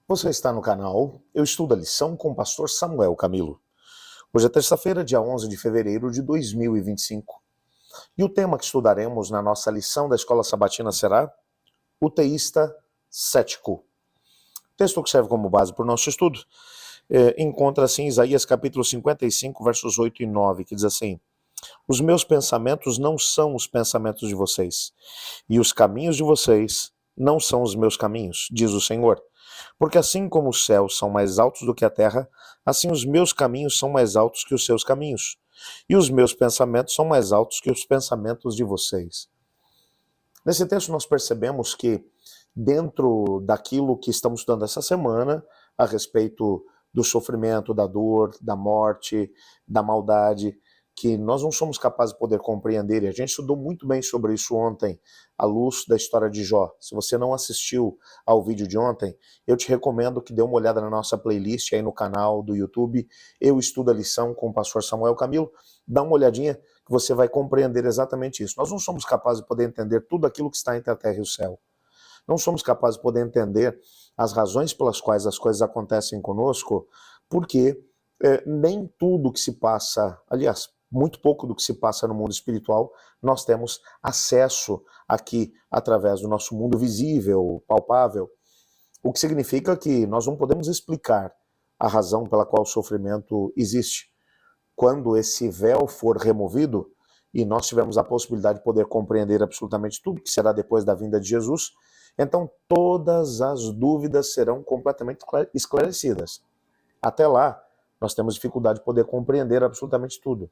Você está no canal Eu Estudo a Lição com o pastor Samuel Camilo. Hoje é terça-feira, dia 11 de fevereiro de 2025. E o tema que estudaremos na nossa lição da Escola Sabatina será o teísta cético. O texto que serve como base para o nosso estudo encontra-se em Isaías capítulo 55, versos 8 e 9, que diz assim: Os meus pensamentos não são os pensamentos de vocês, e os caminhos de vocês não são os meus caminhos, diz o Senhor. Porque assim como os céus são mais altos do que a terra, assim os meus caminhos são mais altos que os seus caminhos, e os meus pensamentos são mais altos que os pensamentos de vocês. Nesse texto nós percebemos que dentro daquilo que estamos estudando essa semana, a respeito do sofrimento, da dor, da morte, da maldade, que nós não somos capazes de poder compreender, e a gente estudou muito bem sobre isso ontem, à luz da história de Jó. Se você não assistiu ao vídeo de ontem, eu te recomendo que dê uma olhada na nossa playlist aí no canal do YouTube, Eu Estudo a Lição com o pastor Samuel Camilo, dá uma olhadinha que você vai compreender exatamente isso. Nós não somos capazes de poder entender tudo aquilo que está entre a terra e o céu. Não somos capazes de poder entender as razões pelas quais as coisas acontecem conosco, porque nem tudo que se passa, aliás, muito pouco do que se passa no mundo espiritual, nós temos acesso aqui através do nosso mundo visível, palpável, o que significa que nós não podemos explicar a razão pela qual o sofrimento existe. Quando esse véu for removido e nós tivermos a possibilidade de poder compreender absolutamente tudo que será depois da vinda de Jesus, então todas as dúvidas serão completamente esclarecidas. Até lá, nós temos dificuldade de poder compreender absolutamente tudo.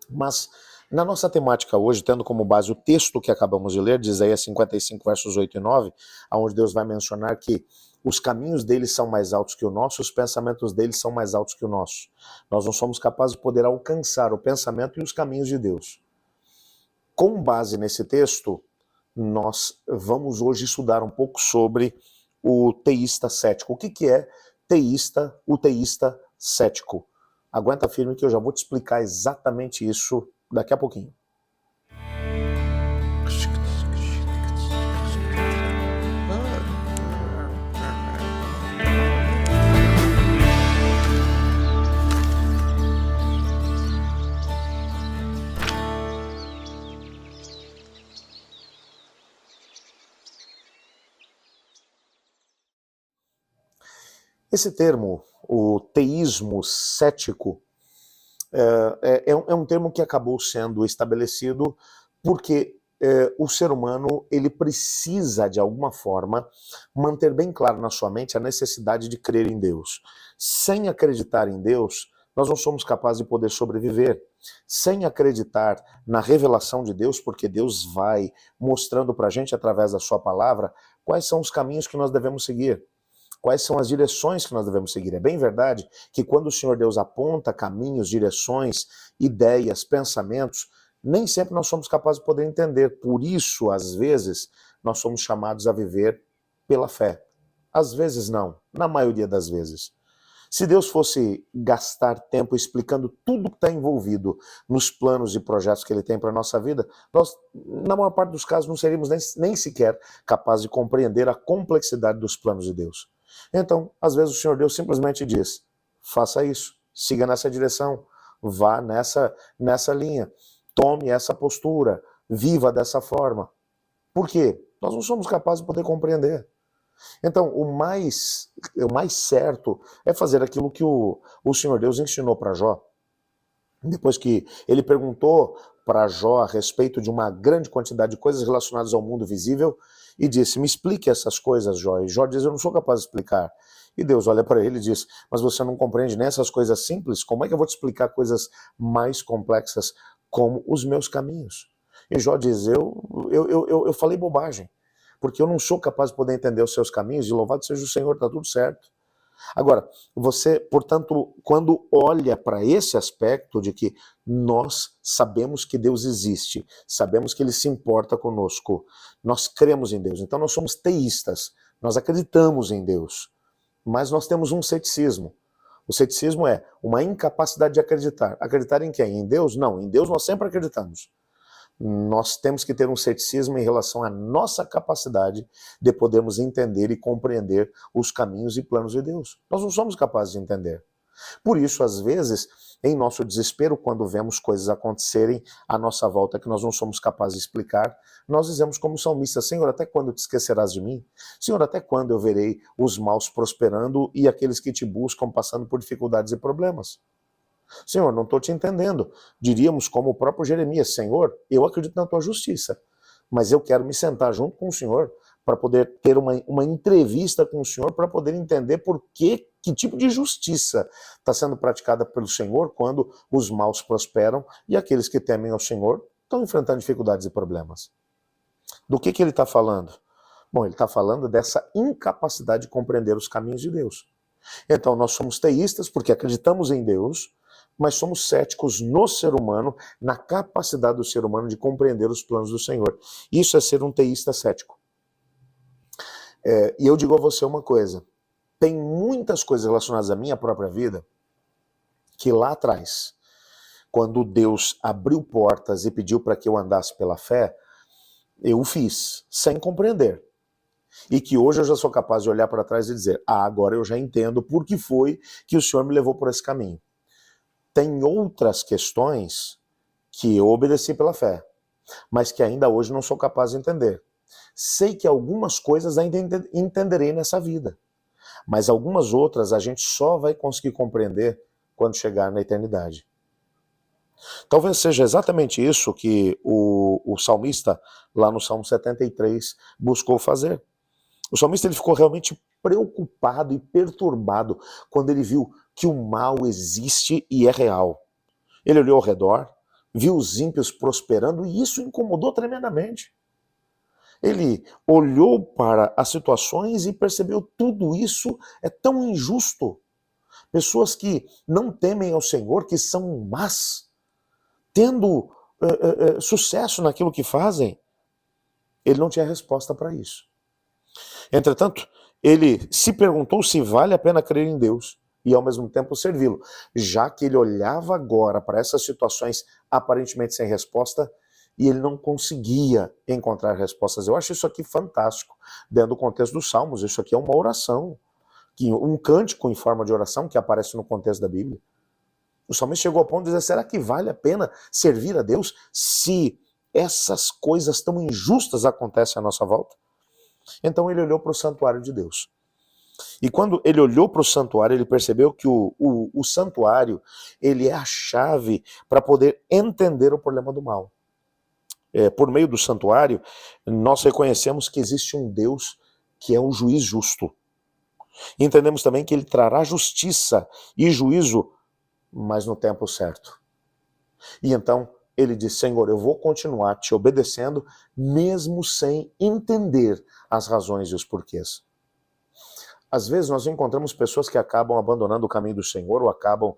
Mas na nossa temática hoje, tendo como base o texto que acabamos de ler, de Isaías 55, versos 8 e 9, onde Deus vai mencionar que os caminhos deles são mais altos que o nosso, os pensamentos deles são mais altos que o nosso. Nós não somos capazes de poder alcançar o pensamento e os caminhos de Deus. Com base nesse texto, nós vamos hoje estudar um pouco sobre o teísta cético. O que é o teísta cético? Aguenta firme que eu já vou te explicar exatamente isso daqui a pouquinho. Esse termo, o teísmo cético, é um termo que acabou sendo estabelecido porque o ser humano ele precisa, de alguma forma, manter bem claro na sua mente a necessidade de crer em Deus. Sem acreditar em Deus, nós não somos capazes de poder sobreviver. Sem acreditar na revelação de Deus, porque Deus vai mostrando para a gente, através da sua palavra, quais são os caminhos que nós devemos seguir. Quais são as direções que nós devemos seguir? É bem verdade que quando o Senhor Deus aponta caminhos, direções, ideias, pensamentos, nem sempre nós somos capazes de poder entender. Por isso, às vezes, nós somos chamados a viver pela fé. Às vezes não, na maioria das vezes. Se Deus fosse gastar tempo explicando tudo que está envolvido nos planos e projetos que Ele tem para a nossa vida, nós, na maior parte dos casos, não seríamos nem sequer capazes de compreender a complexidade dos planos de Deus. Então, às vezes o Senhor Deus simplesmente diz, faça isso, siga nessa direção, vá nessa linha, tome essa postura, viva dessa forma. Por quê? Nós não somos capazes de poder compreender. Então, o mais certo é fazer aquilo que o Senhor Deus ensinou para Jó. Depois que ele perguntou para Jó a respeito de uma grande quantidade de coisas relacionadas ao mundo visível, e disse, me explique essas coisas, Jó. E Jó diz, eu não sou capaz de explicar. E Deus olha para ele e diz, mas você não compreende nem essas coisas simples? Como é que eu vou te explicar coisas mais complexas como os meus caminhos? E Jó diz, eu falei bobagem, porque eu não sou capaz de poder entender os seus caminhos, e louvado seja o Senhor, está tudo certo. Agora, você, portanto, quando olha para esse aspecto de que nós sabemos que Deus existe, sabemos que Ele se importa conosco, nós cremos em Deus, então nós somos teístas, nós acreditamos em Deus, mas nós temos um ceticismo. O ceticismo é uma incapacidade de acreditar. Acreditar em quem? Em Deus? Não, em Deus nós sempre acreditamos. Nós temos que ter um ceticismo em relação à nossa capacidade de podermos entender e compreender os caminhos e planos de Deus. Nós não somos capazes de entender. Por isso, às vezes, em nosso desespero, quando vemos coisas acontecerem à nossa volta que nós não somos capazes de explicar, nós dizemos como salmista: Senhor, até quando te esquecerás de mim? Senhor, até quando eu verei os maus prosperando e aqueles que te buscam passando por dificuldades e problemas? Senhor, não estou te entendendo. Diríamos como o próprio Jeremias: Senhor, eu acredito na tua justiça, mas eu quero me sentar junto com o Senhor para poder ter uma entrevista com o Senhor, para poder entender que tipo de justiça está sendo praticada pelo Senhor quando os maus prosperam e aqueles que temem ao Senhor estão enfrentando dificuldades e problemas. Do que ele está falando? Bom, ele está falando dessa incapacidade de compreender os caminhos de Deus. Então, nós somos teístas porque acreditamos em Deus, mas somos céticos no ser humano, na capacidade do ser humano de compreender os planos do Senhor. Isso é ser um teísta cético. E eu digo a você uma coisa: tem muitas coisas relacionadas à minha própria vida que lá atrás, quando Deus abriu portas e pediu para que eu andasse pela fé, eu o fiz, sem compreender. E que hoje eu já sou capaz de olhar para trás e dizer: agora eu já entendo por que foi que o Senhor me levou por esse caminho. Tem outras questões que eu obedeci pela fé, mas que ainda hoje não sou capaz de entender. Sei que algumas coisas ainda entenderei nessa vida, mas algumas outras a gente só vai conseguir compreender quando chegar na eternidade. Talvez seja exatamente isso que o salmista, lá no Salmo 73, buscou fazer. O salmista ele ficou realmente preocupado e perturbado quando ele viu que o mal existe e é real. Ele olhou ao redor, viu os ímpios prosperando e isso incomodou tremendamente. Ele olhou para as situações e percebeu: tudo isso é tão injusto. Pessoas que não temem ao Senhor, que são más, tendo sucesso naquilo que fazem. Ele não tinha resposta para isso. Entretanto, ele se perguntou se vale a pena crer em Deus e ao mesmo tempo servi-lo, já que ele olhava agora para essas situações aparentemente sem resposta e ele não conseguia encontrar respostas. Eu acho isso aqui fantástico, dentro do contexto dos Salmos. Isso aqui é uma oração, um cântico em forma de oração que aparece no contexto da Bíblia. O salmista chegou ao ponto de dizer: será que vale a pena servir a Deus se essas coisas tão injustas acontecem à nossa volta? Então ele olhou para o santuário de Deus. E quando ele olhou para o santuário, ele percebeu que o santuário ele é a chave para poder entender o problema do mal. Por meio do santuário, nós reconhecemos que existe um Deus que é um juiz justo. E entendemos também que ele trará justiça e juízo, mas no tempo certo. E então ele diz: Senhor, eu vou continuar te obedecendo, mesmo sem entender as razões e os porquês. Às vezes nós encontramos pessoas que acabam abandonando o caminho do Senhor ou acabam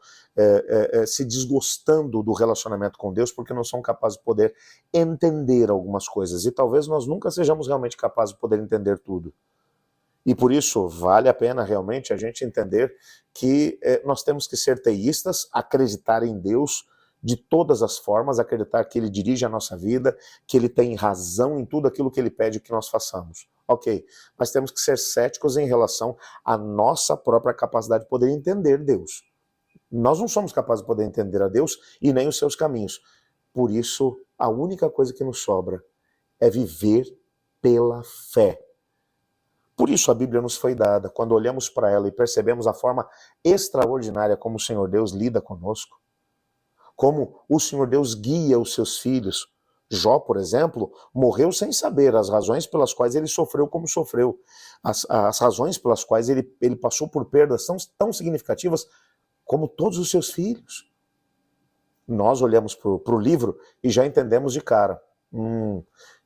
se desgostando do relacionamento com Deus porque não são capazes de poder entender algumas coisas. E talvez nós nunca sejamos realmente capazes de poder entender tudo. E por isso vale a pena realmente a gente entender que nós temos que ser teístas, acreditar em Deus de todas as formas, acreditar que Ele dirige a nossa vida, que Ele tem razão em tudo aquilo que Ele pede que nós façamos. Ok, mas temos que ser céticos em relação à nossa própria capacidade de poder entender Deus. Nós não somos capazes de poder entender a Deus e nem os seus caminhos. Por isso, a única coisa que nos sobra é viver pela fé. Por isso a Bíblia nos foi dada. Quando olhamos para ela e percebemos a forma extraordinária como o Senhor Deus lida conosco, como o Senhor Deus guia os seus filhos. Jó, por exemplo, morreu sem saber as razões pelas quais ele sofreu como sofreu. As razões pelas quais ele passou por perdas tão significativas como todos os seus filhos. Nós olhamos para o livro e já entendemos de cara.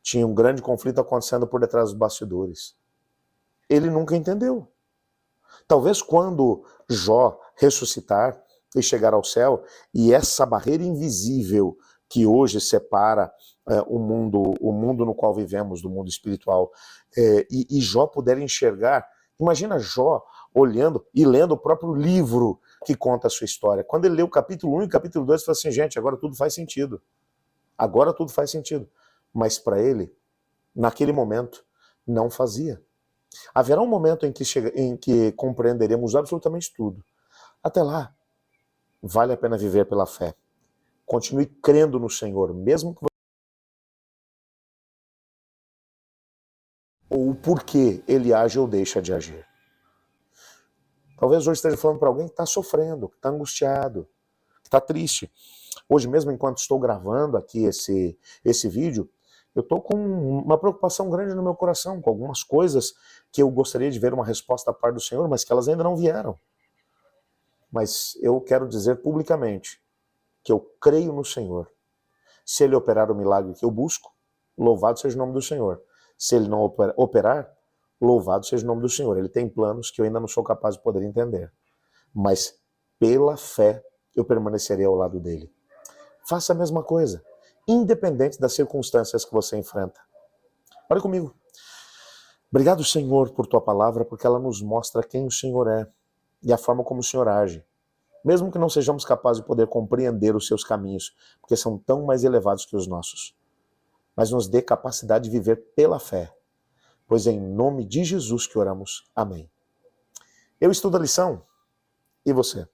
Tinha um grande conflito acontecendo por detrás dos bastidores. Ele nunca entendeu. Talvez quando Jó ressuscitar e chegar ao céu, e essa barreira invisível que hoje separa o mundo no qual vivemos, do mundo espiritual, e Jó puder enxergar. Imagina Jó olhando e lendo o próprio livro que conta a sua história. Quando ele lê o capítulo 1 e o capítulo 2, ele fala assim: gente, agora tudo faz sentido. Agora tudo faz sentido. Mas para ele, naquele momento, não fazia. Haverá um momento em que compreenderemos absolutamente tudo. Até lá, vale a pena viver pela fé. Continue crendo no Senhor, mesmo que ou o porquê ele age ou deixa de agir. Talvez hoje esteja falando para alguém que está sofrendo, que está angustiado, que está triste. Hoje mesmo, enquanto estou gravando aqui esse vídeo, eu estou com uma preocupação grande no meu coração, com algumas coisas que eu gostaria de ver uma resposta da parte do Senhor, mas que elas ainda não vieram. Mas eu quero dizer publicamente que eu creio no Senhor. Se Ele operar o milagre que eu busco, louvado seja o nome do Senhor. Se Ele não operar, louvado seja o nome do Senhor. Ele tem planos que eu ainda não sou capaz de poder entender. Mas pela fé eu permanecerei ao lado dele. Faça a mesma coisa, independente das circunstâncias que você enfrenta. Olha comigo. Obrigado, Senhor, por tua palavra, porque ela nos mostra quem o Senhor é e a forma como o Senhor age. Mesmo que não sejamos capazes de poder compreender os seus caminhos, porque são tão mais elevados que os nossos. Mas nos dê capacidade de viver pela fé, pois é em nome de Jesus que oramos. Amém. Eu estudo a lição, e você?